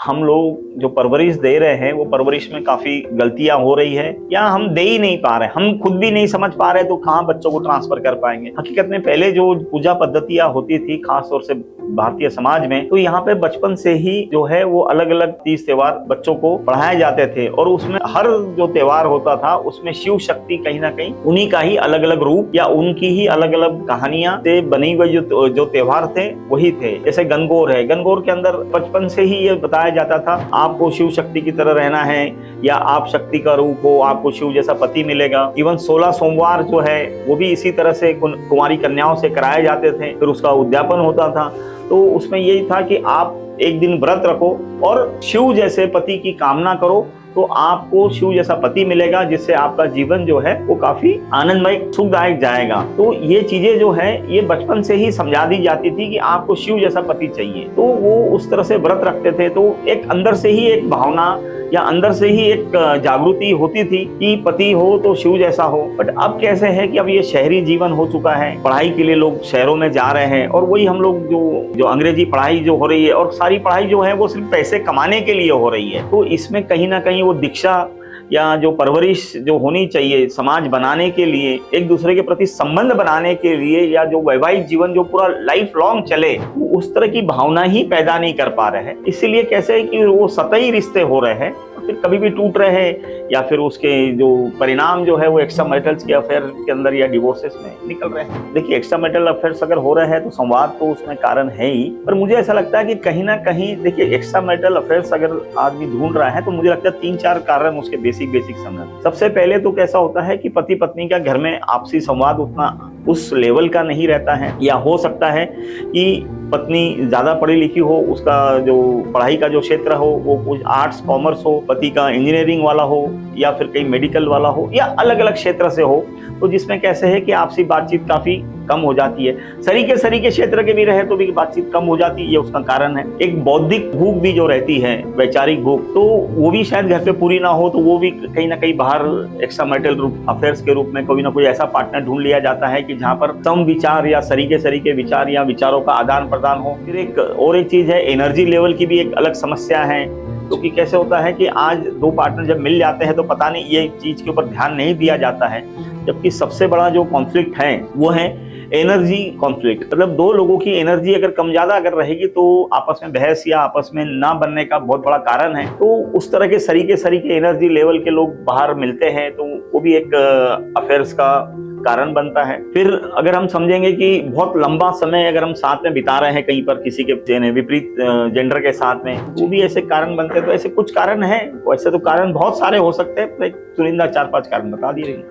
हम लोग जो परवरिश दे रहे हैं वो परवरिश में काफी गलतियां हो रही है या हम दे ही नहीं पा रहे, हम खुद भी नहीं समझ पा रहे, तो कहाँ बच्चों को ट्रांसफर कर पाएंगे। हकीकत में पहले जो पूजा पद्धतियां होती थी खास तौर से भारतीय समाज में, तो यहाँ पे बचपन से ही जो है वो अलग अलग तीज त्योहार बच्चों को पढ़ाए जाते थे और उसमें हर जो त्योहार होता था उसमें शिव शक्ति कहीं ना कहीं उन्हीं का ही अलग अलग रूप या उनकी ही अलग अलग कहानियां से बनी हुई जो त्योहार थे वही थे। जैसे गणगौर है, गणगौर के अंदर बचपन से ही ये बताया जाता था आपको शिव शक्ति की तरह रहना है या आप शक्ति का रूप हो, आपको शिव जैसा पति मिलेगा। इवन 16 सोमवार जो है वो भी इसी तरह से कुंवारी कन्याओं से कराए जाते थे, फिर उसका उद्यापन होता था। तो उसमें यही था कि आप एक दिन व्रत रखो और शिव जैसे पति की कामना करो तो आपको शिव जैसा पति मिलेगा, जिससे आपका जीवन जो है वो काफी आनंदमय सुखदायक जाएगा। तो ये चीजें जो है ये बचपन से ही समझा दी जाती थी कि आपको शिव जैसा पति चाहिए, तो वो उस तरह से व्रत रखते थे। तो एक अंदर से ही एक भावना या अंदर से ही एक जागृति होती थी कि पति हो तो शिव जैसा हो। बट अब कैसे है कि अब ये शहरी जीवन हो चुका है, पढ़ाई के लिए लोग शहरों में जा रहे हैं और वही हम लोग जो अंग्रेजी पढ़ाई जो हो रही है और सारी पढ़ाई जो है वो सिर्फ पैसे कमाने के लिए हो रही है। तो इसमें कहीं ना कहीं वो दीक्षा या जो परवरिश जो होनी चाहिए समाज बनाने के लिए, एक दूसरे के प्रति संबंध बनाने के लिए, या जो वैवाहिक जीवन जो पूरा लाइफ लॉन्ग चले, उस तरह की भावना ही पैदा नहीं कर पा रहे हैं। इसीलिए कैसे है कि वो सतही रिश्ते हो रहे हैं फिर कभी भी टूट रहे हैं या फिर उसके जो परिणाम जो है वो एक्स्ट्रा मैरिटल्स के अफेयर के अंदर या डिवोर्सेस में निकल रहे हैं। देखिए एक्स्ट्रा मैरिटल अफेयर्स अगर हो रहे हैं तो संवाद तो उसमें कारण है ही, पर मुझे ऐसा लगता है कि कहीं ना कहीं देखिए एक्स्ट्रा मैरिटल अफेयर्स अगर आदमी ढूंढ रहा है तो मुझे लगता है 3-4 कारण उसके बेसिक समझ। सबसे पहले तो कैसा होता है कि पति पत्नी का घर में आपसी संवाद उतना उस लेवल का नहीं रहता है, या हो सकता है कि पत्नी ज्यादा पढ़ी लिखी हो, उसका जो पढ़ाई का जो क्षेत्र हो वो कुछ आर्ट्स कॉमर्स हो, पति का इंजीनियरिंग वाला हो या फिर कहीं मेडिकल वाला हो या अलग अलग क्षेत्र से हो, तो जिसमें कैसे है कि आपसी बातचीत काफी कम हो जाती है। सरीके क्षेत्र के भी रहे तो भी बातचीत कम हो जाती है, ये उसका कारण है। एक बौद्धिक भूख भी जो रहती है, वैचारिक भूख, तो वो भी शायद घर पे पूरी ना हो, तो वो भी कहीं ना कहीं बाहर एक्स्ट्रा मैरिटल अफेयर्स के रूप में कोई ना कोई ऐसा पार्टनर ढूंढ लिया जाता है कि जहाँ पर सम विचार या सरीके विचार या विचारों का आदान प्रदान हो। फिर एक चीज है, एनर्जी लेवल की भी एक अलग समस्या है, क्योंकि कैसे होता है कि आज 2 पार्टनर जब मिल जाते हैं तो पता नहीं ये चीज के ऊपर ध्यान नहीं दिया जाता है, जबकि सबसे बड़ा जो कॉन्फ्लिक्ट है वो है एनर्जी कॉन्फ्लिक्ट। मतलब 2 लोगों की एनर्जी अगर कम ज्यादा अगर रहेगी तो आपस में बहस या आपस में ना बनने का बहुत बड़ा कारण है। तो उस तरह के सरीके एनर्जी लेवल के लोग बाहर मिलते हैं तो वो भी एक अफेयर्स का कारण बनता है। फिर अगर हम समझेंगे कि बहुत लंबा समय अगर हम साथ में बिता रहे हैं कहीं पर किसी के विपरीत जेंडर के साथ में, वो भी ऐसे कारण बनते हैं। तो ऐसे कुछ कारण हैं, वैसे तो कारण बहुत सारे हो सकते हैं, चुनिंदा 4-5 कारण बता दिए।